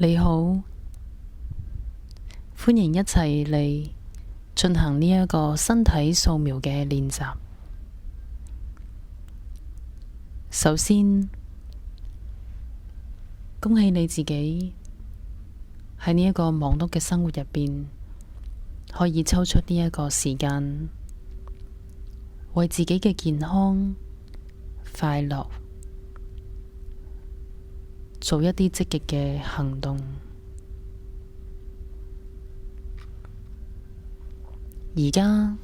你好，歡迎一齊嚟進行呢一個身體掃描嘅練習。首先，恭喜你自己喺呢一個忙碌嘅生活入邊，可以抽出呢一個時間，為自己嘅健康、快樂做一啲積極嘅行動。而家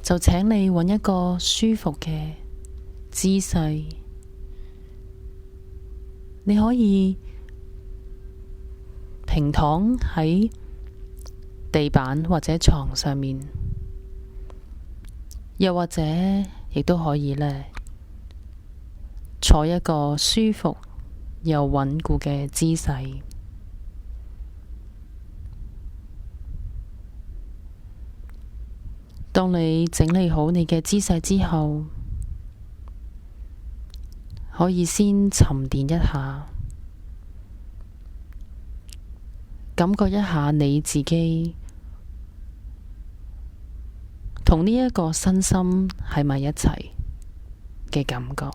就請你揾一個舒服嘅姿勢，你可以平躺喺地板或者床上面，又或者亦都可以坐一個舒服又穩固嘅姿勢。當你整理好你嘅姿勢之後，可以先沉澱一下，感覺一下你自己同呢一個身心喺埋一齊嘅感覺。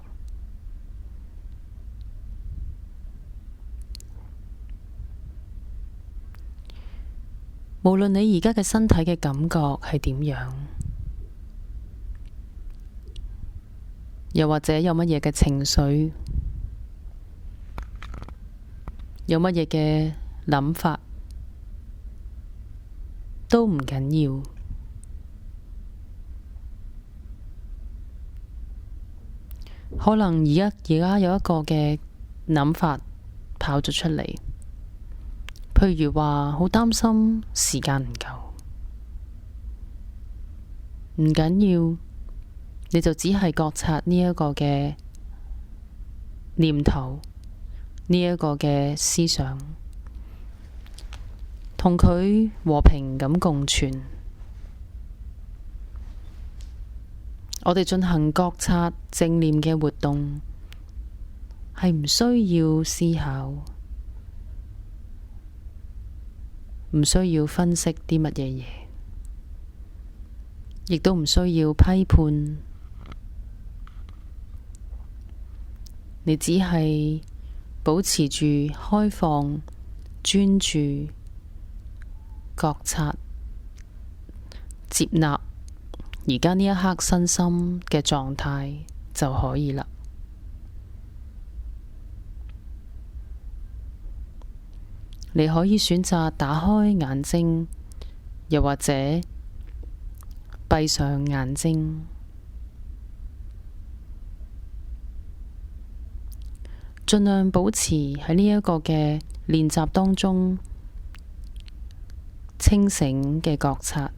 無論你而家嘅身體嘅感覺係點樣，又或者有乜嘢嘅情緒，有乜嘢嘅諗法，都唔緊要。可能而家有一個嘅諗法跑咗出嚟，譬如話好擔心時間唔夠，唔緊要，你就只係覺察呢一個嘅念頭，呢一個嘅思想，同佢和平咁共存。我哋進行覺察正念嘅活動，係唔需要思考，唔需要分析啲乜嘢嘢，亦都唔需要批判。你只係保持住開放、專注、覺察、接納而家呢一刻身心嘅狀態就可以啦。你可以選擇打開眼睛，又或者閉上眼睛，盡量保持喺呢一個嘅練習當中清醒嘅覺察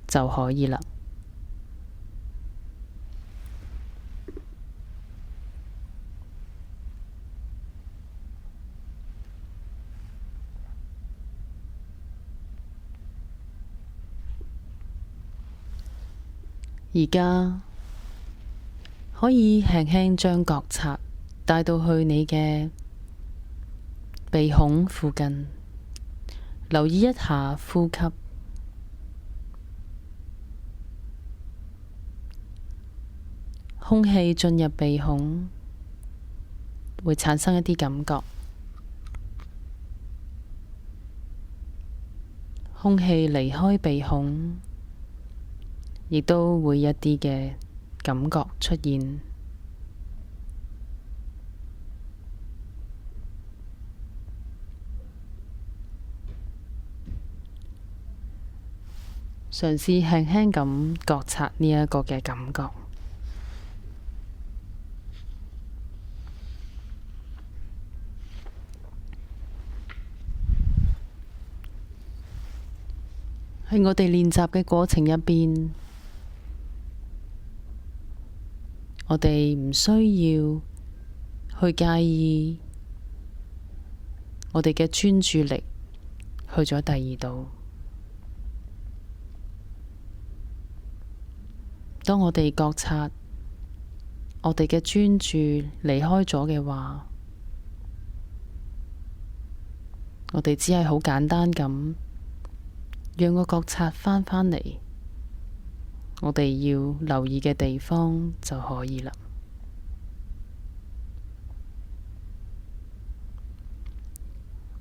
就可以啦。而家可以輕輕將覺察帶到去你嘅鼻孔附近，留意一下呼吸。空氣進入鼻孔會產生一啲感覺，空氣離開鼻孔亦都會一啲嘅感覺出現。嘗試輕輕咁覺察呢一個嘅感覺。喺我哋練習嘅過程入邊，我哋唔需要去介意我哋嘅專注力去咗第二度。當我哋覺察我哋嘅專注離開咗嘅話，我哋只係好簡單咁，讓個覺察返嚟，我哋要留意嘅地方就可以啦。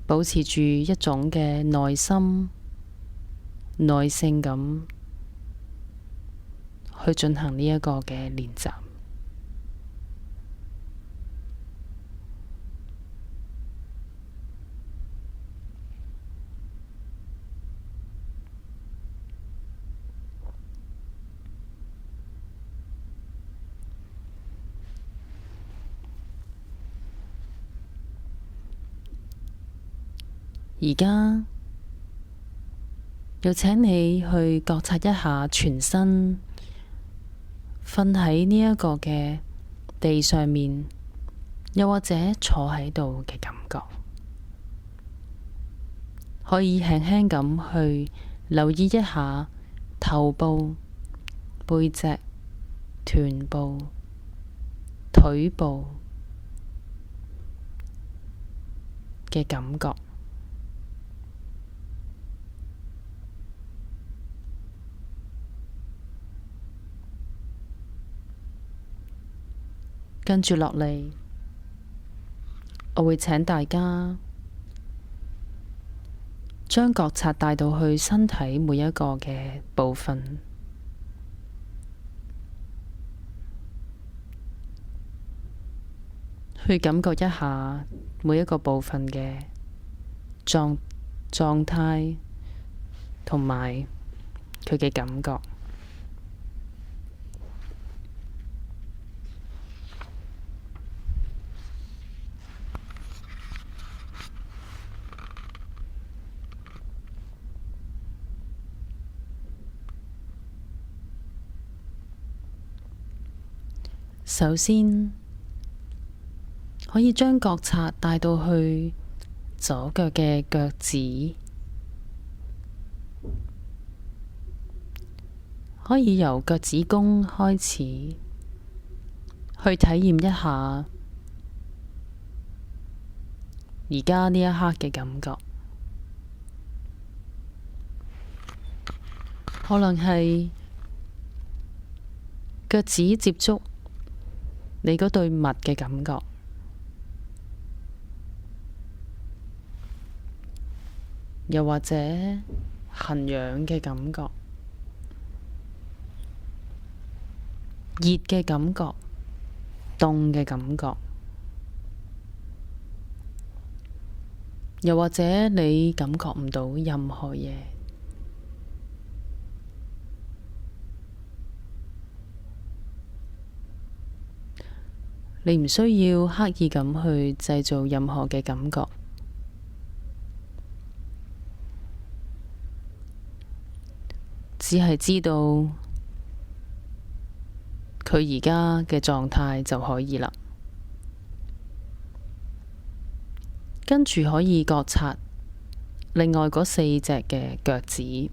保持住一種嘅耐心、耐性咁去進行呢一個嘅練習。而家又請你去覺察一下全身瞓喺呢一個嘅地上面，又或者坐喺度嘅感覺，可以輕輕咁去留意一下頭部、背脊、臀部、腿部嘅感覺。跟住落嚟，我會請大家將覺察帶到去身體每一個嘅部分，去感覺一下每一個部分嘅狀態同埋佢嘅感覺。首先，可以將覺察帶到去左腳嘅腳趾，可以由腳趾公開始，去體驗一下而家呢一刻嘅感覺，可能係腳趾接觸你嗰對襪嘅感覺，又或者痕癢嘅感覺、熱嘅感覺、凍嘅感覺，又或者你感覺唔到任何嘢。你唔需要刻意咁去製造任何嘅感覺，只係知道佢而家嘅狀態就可以啦。跟住可以覺察另外嗰四隻嘅腳趾。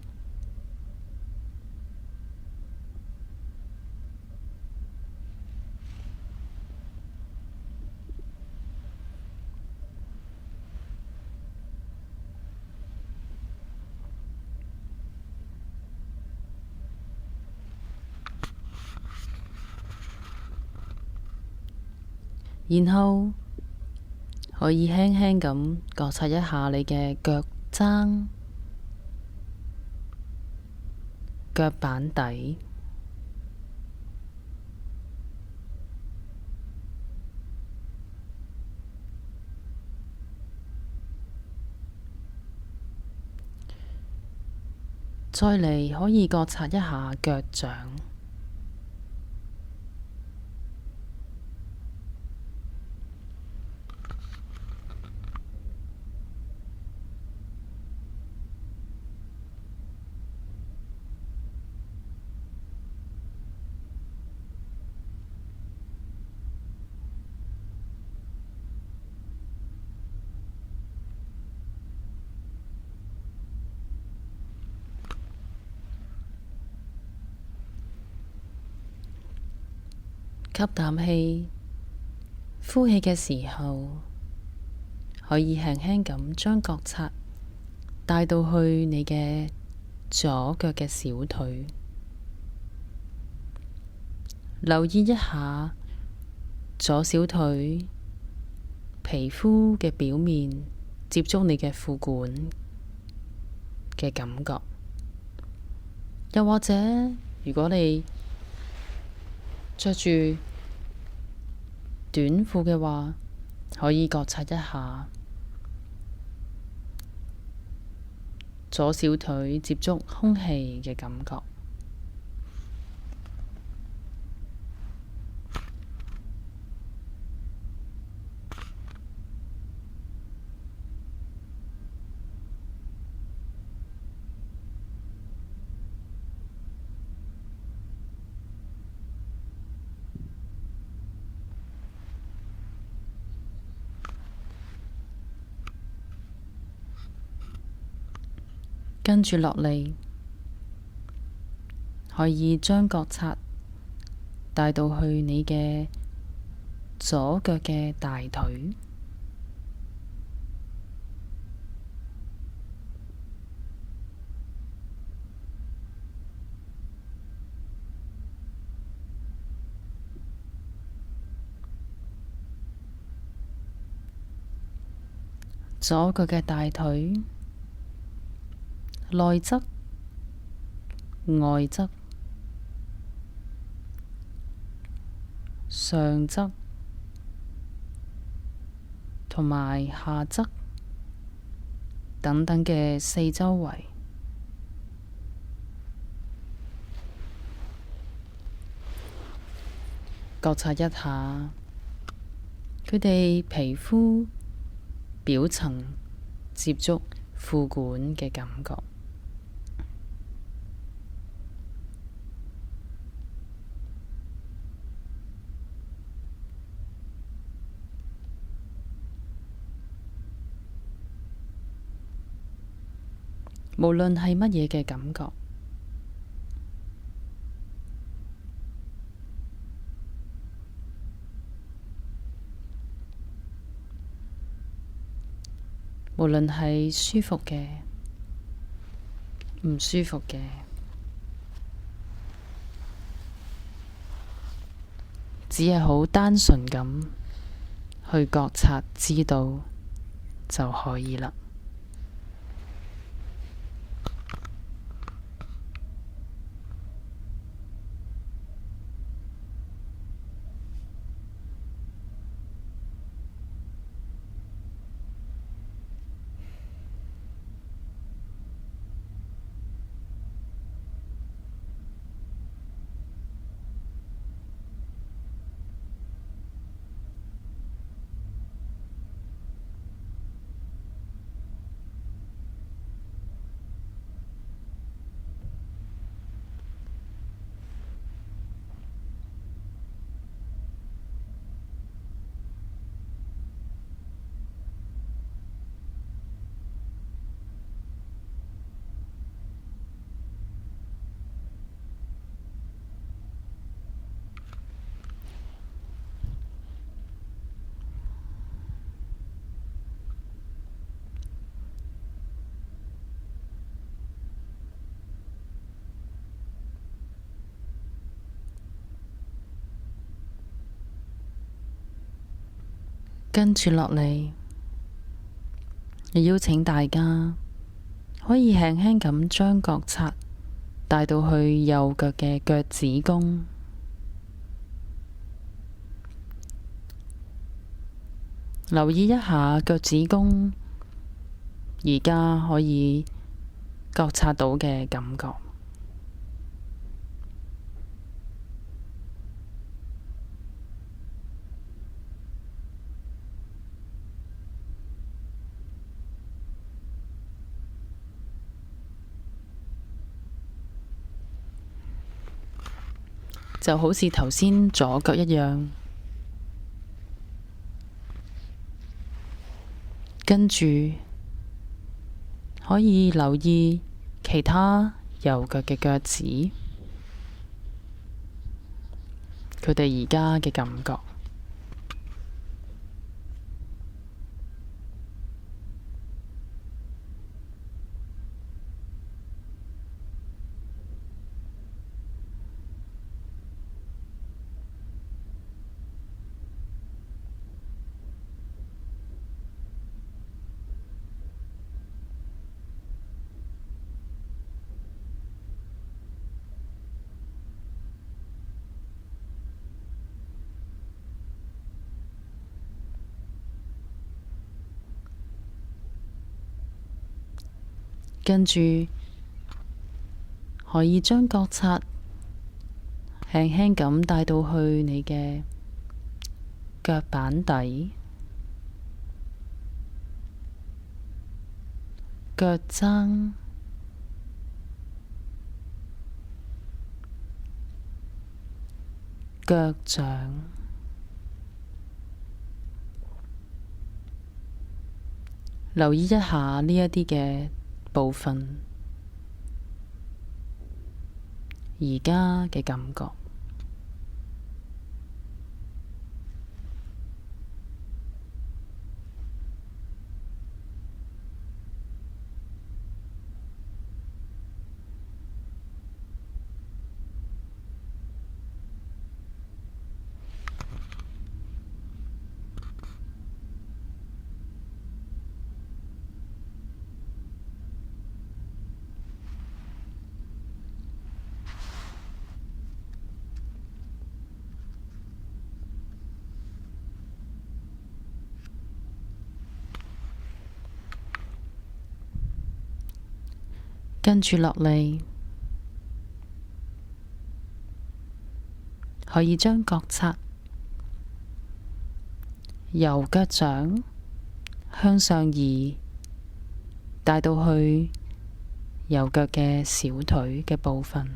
然後可以輕輕咁覺察一下你嘅腳踭、腳板底，再嚟可以覺察一下腳掌。吸啖氣，呼氣嘅時候，可以輕輕咁將覺察帶到去你嘅左腳嘅小腿，留意一下左小腿皮膚嘅表面接觸你嘅褲管嘅感覺。又或者如果你着住短褲嘅話，可以覺察一下左小腿接觸空氣嘅感覺。跟住落嚟，可以將覺察帶到去你嘅左腳嘅大腿，左腳嘅大腿內側、外側、上側同埋下側等等嘅四周圍，覺察一下佢哋皮膚表層接觸褲管嘅感覺。無論係乜嘢嘅感覺，無論係舒服嘅、唔舒服嘅，只係好單純咁去覺察、知道就可以啦。跟住落嚟，邀請大家可以輕輕咁將覺察帶到去右腳嘅腳趾公，留意一下腳趾公而家可以覺察到嘅感覺。就好似頭先左腳一樣，跟住可以留意其他右腳嘅腳趾，佢哋而家嘅感覺。跟住可以將覺察輕輕咁帶到去你嘅腳板底、腳踭、腳掌，留意一下呢一啲嘅部分，而家嘅感覺。跟住落嚟，可以將覺察由腳掌向上移，帶到去右腳嘅小腿嘅部分，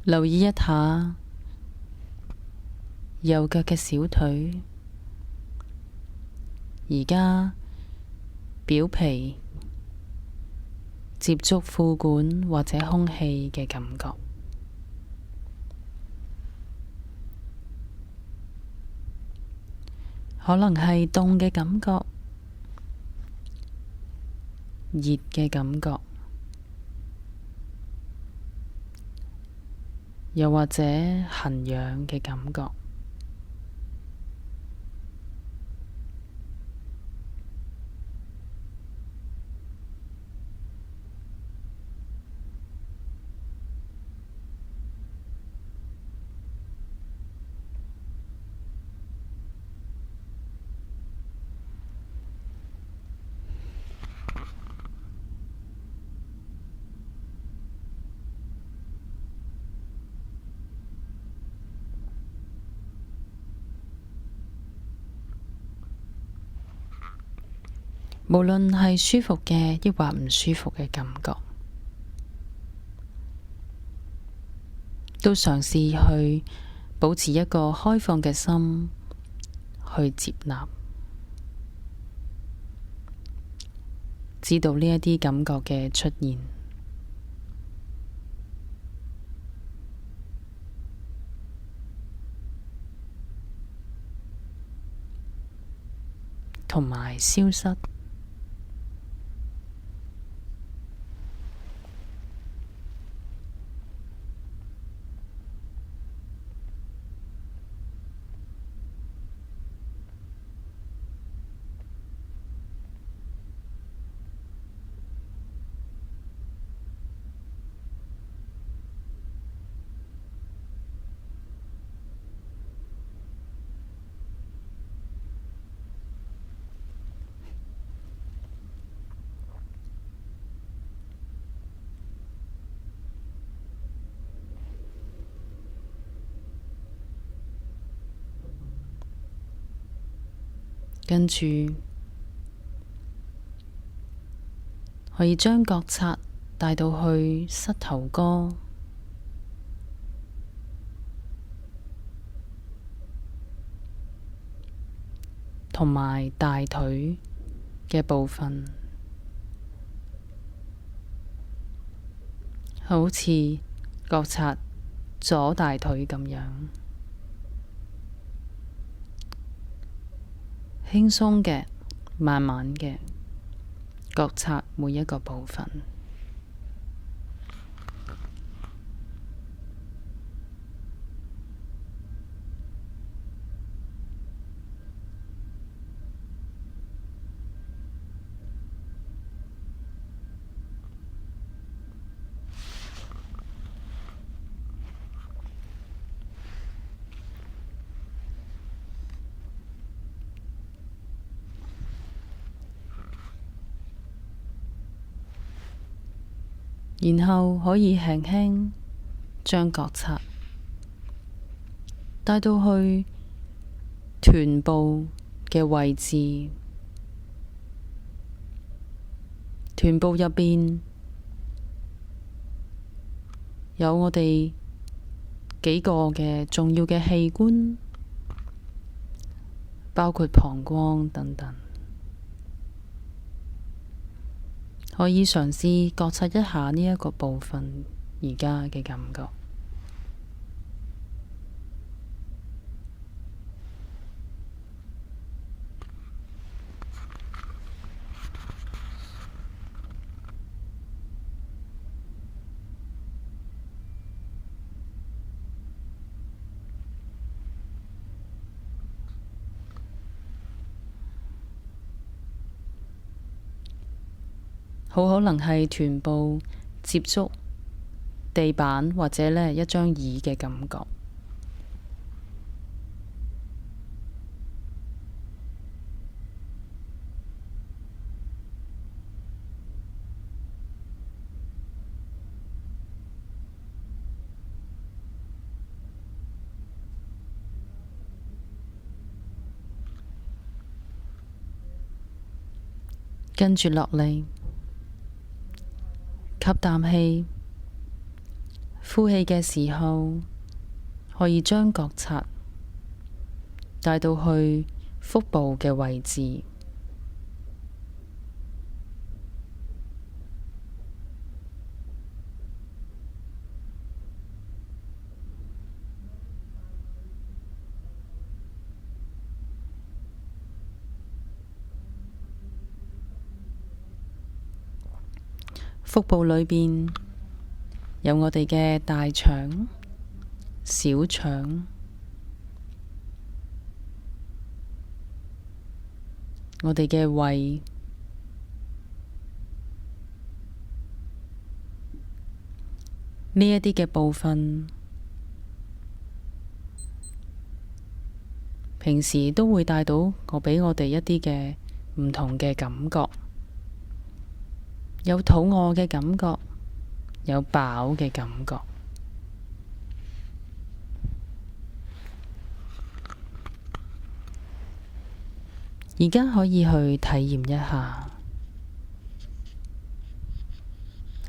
留意一下右腳嘅小腿，而家表皮接觸褲管或者空氣嘅感覺，可能係凍嘅感覺、熱嘅感覺，又或者痕癢嘅感覺。無論係舒服嘅，抑或唔舒服嘅感覺，都嘗試去保持一個開放嘅心去接納，知道呢一啲感覺嘅出現，同埋消失。跟住可以將覺察帶到去膝頭哥，同埋大腿嘅部分，好似覺察左大腿咁樣。輕鬆嘅，慢慢嘅覺察每一個部分。然後可以輕輕將覺察帶到去臀部嘅位置，臀部入邊有我哋幾個嘅重要嘅器官，包括膀胱等等，可以嘗試覺察一下呢一個部分而家嘅感覺。好可能係臀部接觸地板或者呢一張椅嘅感覺。跟住落嚟，吸啖氣，呼氣嘅時候，可以將覺察帶到去腹部嘅位置。腹部裏邊有我哋嘅大腸、小腸，我哋嘅胃，呢一啲嘅部分，平時都會帶到俾我哋一啲嘅唔同嘅感覺。有肚餓嘅感覺，有飽嘅感覺。而家可以去體驗一下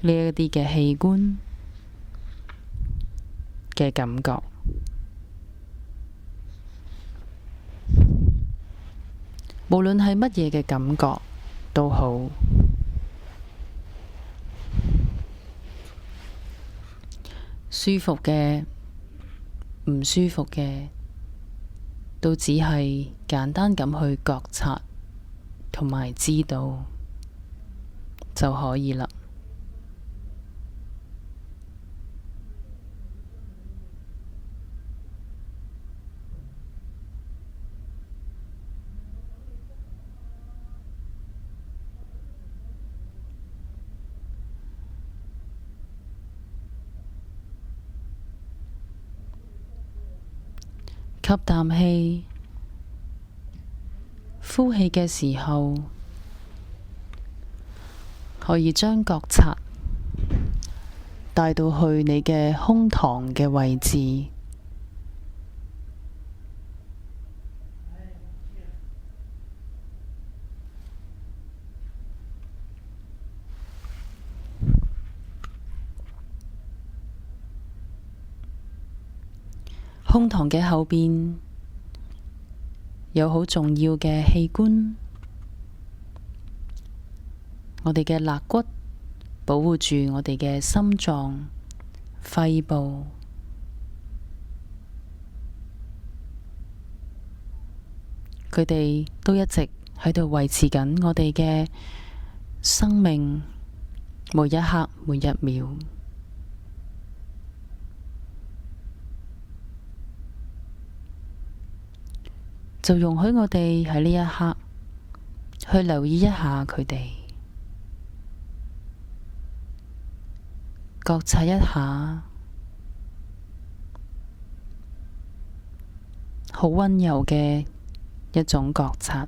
呢一啲嘅器官嘅感覺，無論係乜嘢嘅感覺都好。舒服嘅，唔舒服嘅，都只係簡單咁去覺察同埋知道就可以啦。吸啖氣，呼氣嘅時候，可以將覺察帶到去你嘅胸膛嘅位置。胸膛嘅後邊有好重要嘅器官，我哋嘅肋骨保護住我哋嘅心臟、肺部，佢哋都一直喺度維持緊我哋嘅生命，每一刻每一秒。就容許我哋喺呢一刻去留意一下佢哋，覺察一下，好溫柔嘅一種覺察。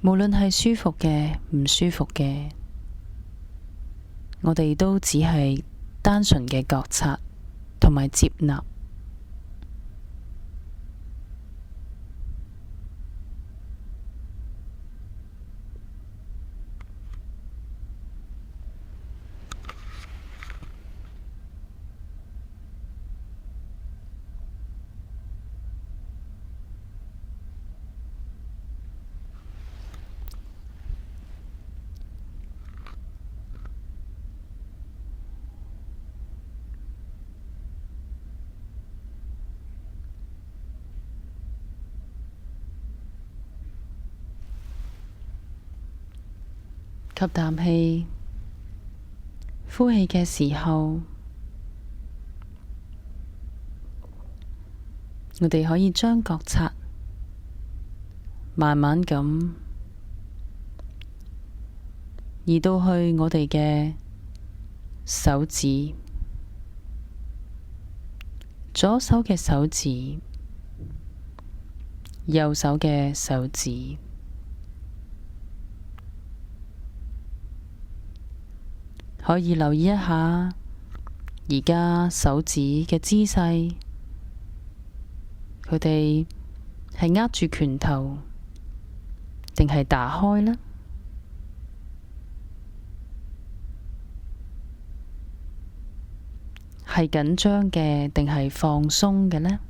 無論係舒服嘅、唔舒服嘅，我哋都只係單純嘅覺察同埋接納。吸啖氣，呼氣嘅時候，我哋可以將覺察慢慢咁移到去我哋嘅手指，左手嘅手指，右手嘅手指。可以留意一下而家手指嘅姿勢，佢哋係握住拳頭，定係打開呢？係緊張嘅，定係放鬆嘅呢？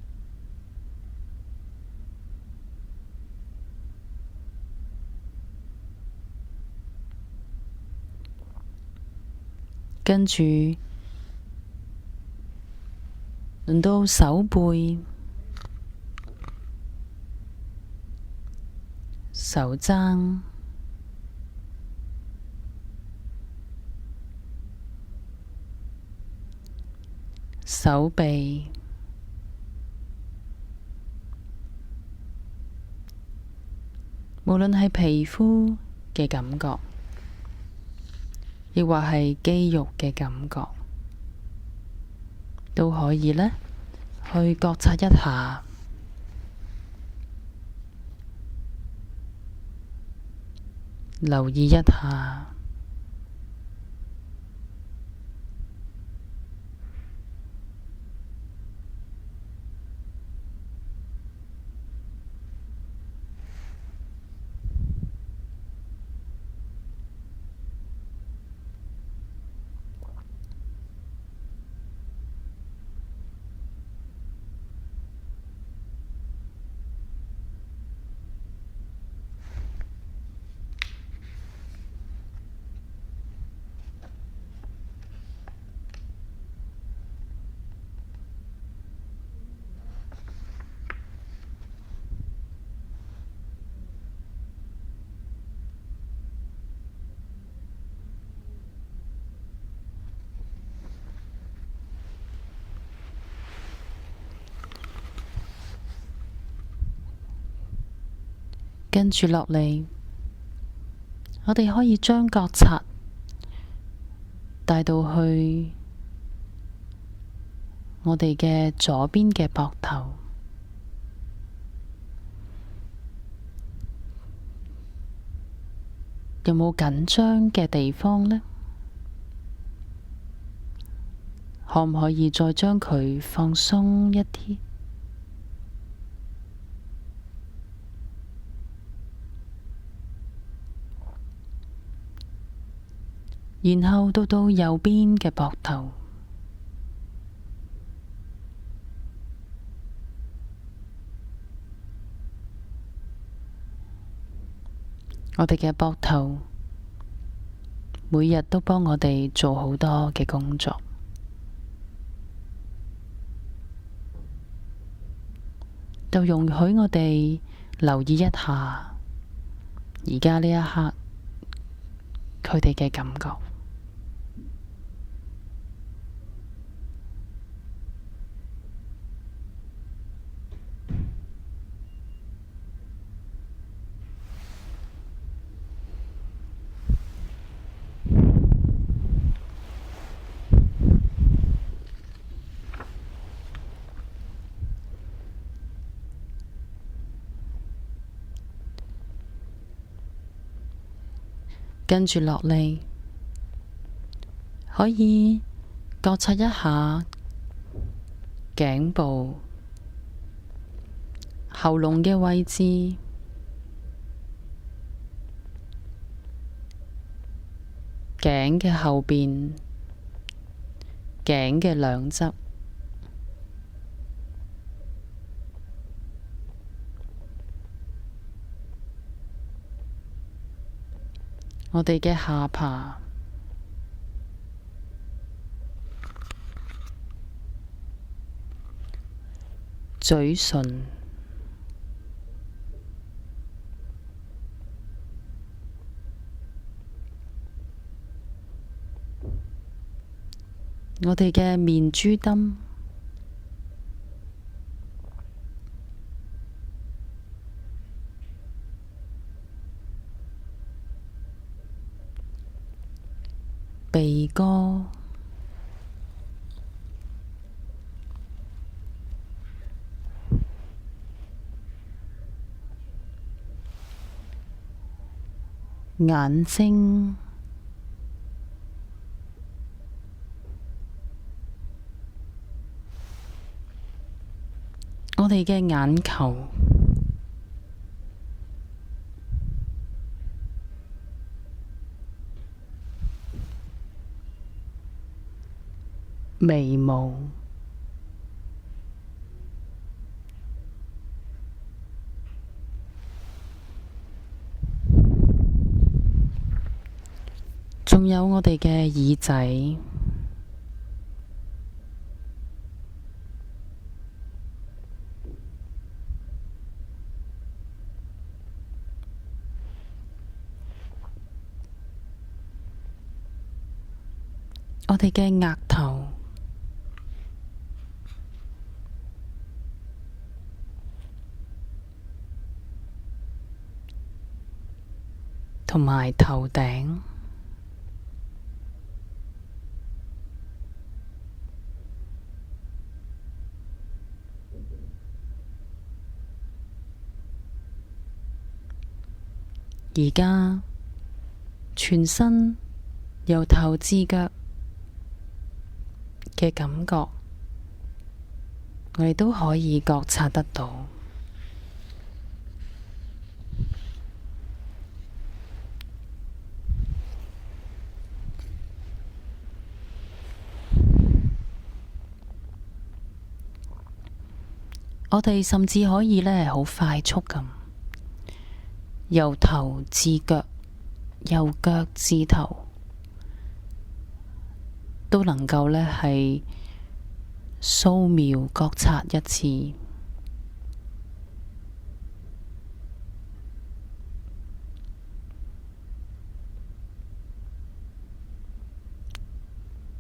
跟住輪到手背、手踭、手臂，無論係皮膚嘅感覺，亦或係肌肉嘅感覺，都可以呢去覺察一下，留意一下。跟住落嚟，我哋可以將覺察帶到去我哋嘅左邊嘅膊頭，有冇緊張嘅地方呢？可唔可以再將佢放鬆一啲？然後到右邊嘅膊頭，我哋嘅膊頭每日都幫我哋做好多嘅工作，就容許我哋留意一下而家呢一刻佢哋嘅感覺。跟住落嚟，可以覺察一下頸部、喉嚨嘅位置，頸嘅後邊，頸嘅兩側，我哋嘅下巴、嘴唇、我哋嘅面珠墩、鼻哥、眼睛、我哋嘅眼球、眉毛、仲有我哋嘅耳仔、我哋嘅額頭、同埋頭頂。而家全身由頭至腳嘅感覺，我哋都可以覺察得到。我哋甚至可以呢好快速咁，由頭至腳，由腳至頭，都能夠呢係掃描覺察一次。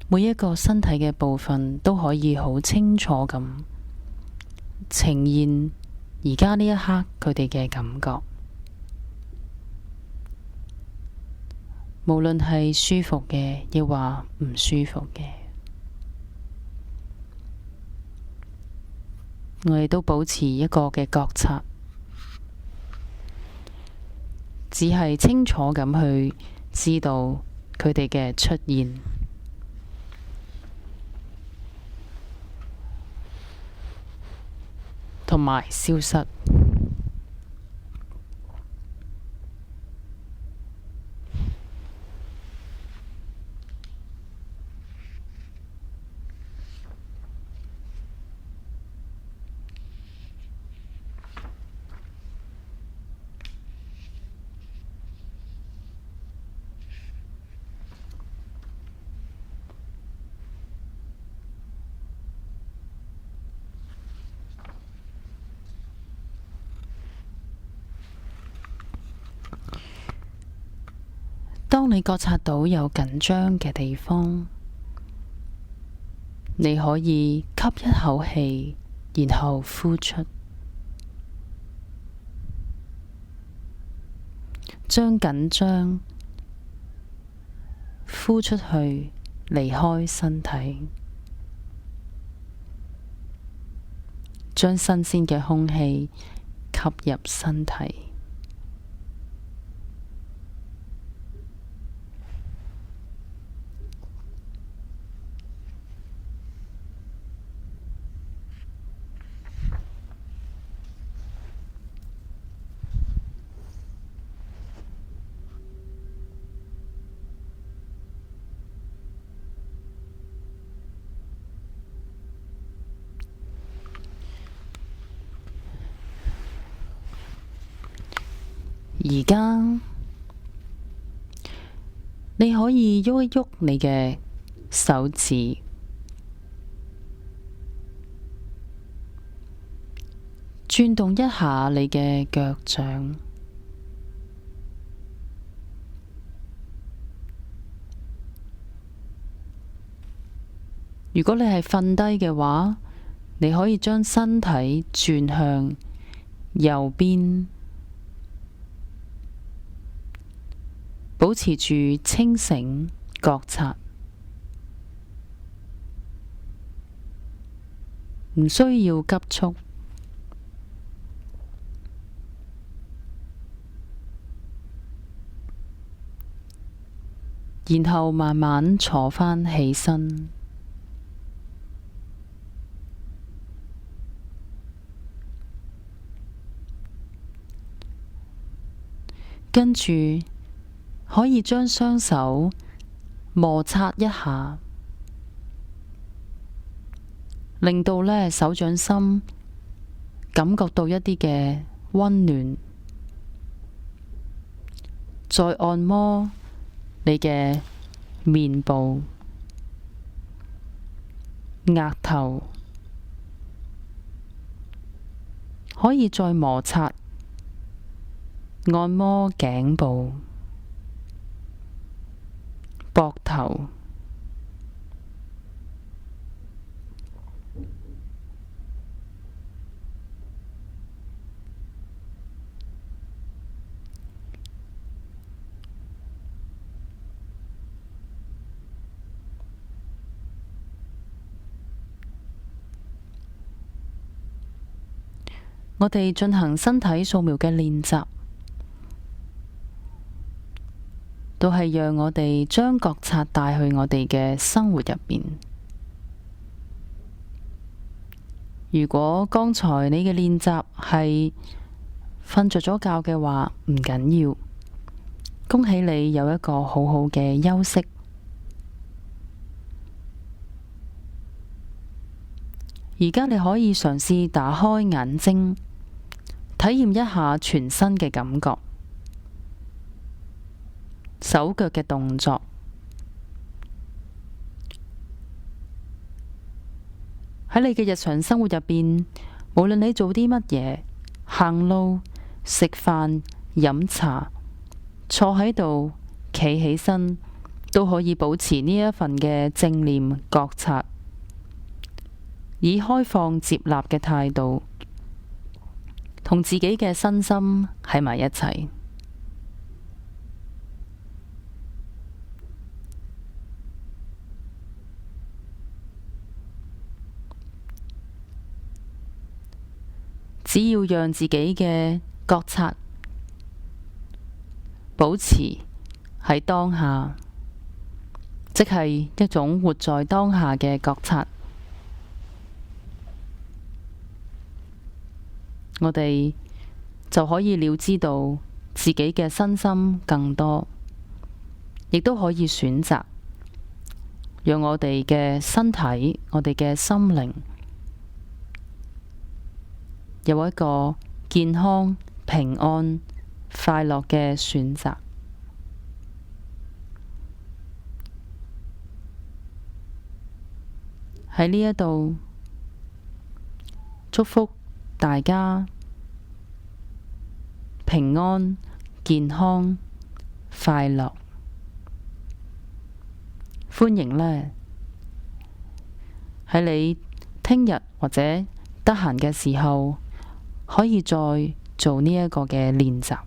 每一個身體嘅部分都可以好清楚咁呈現而家呢一刻佢哋嘅感覺，無論係舒服嘅，亦或唔舒服嘅，我哋都保持一個嘅覺察，只係清楚咁去知道佢哋嘅出現，同埋消失。當你覺察到有緊張嘅地方，你可以吸一口氣，然後呼出，將緊張呼出去，離開身體，將新鮮嘅空氣吸入身體。而家你可以喐一喐你嘅手指，轉動一下你嘅腳掌。如果你係瞓低嘅話，你可以將身體轉向右邊，保持住清醒覺察，唔需要急速。然後慢慢坐返起身。跟住可以將雙手摩擦一下，令到呢手掌心感覺到一啲嘅溫暖，再按摩你嘅面部、額頭，可以再摩擦按摩頸部、膊頭，我哋進行身體掃描嘅練習，都係讓我哋將覺察帶去我哋嘅生活入邊。如果剛才你嘅練習係瞓着咗覺嘅話，唔緊要，恭喜你有一個好好嘅休息。而家你可以嘗試打開眼睛，體驗一下全身嘅感覺。手腳嘅動作，喺你嘅日常生活入邊，無論你做啲乜嘢，行路、食飯、飲茶、坐喺度、企起身，都可以保持呢一份嘅正念覺察，以開放接納嘅態度，同自己嘅身心喺埋一齊。只要讓自己嘅覺察保持喺當下，即係一種活在當下嘅覺察，我哋就可以了知到自己嘅身心更多，亦都可以選擇讓我哋嘅身體、我哋嘅心靈有一個健康、平安、快樂嘅選擇。喺呢一度，祝福大家平安、健康、快樂。歡迎呢，喺你聽日或者得閒嘅時候，可以再做呢一個嘅練習。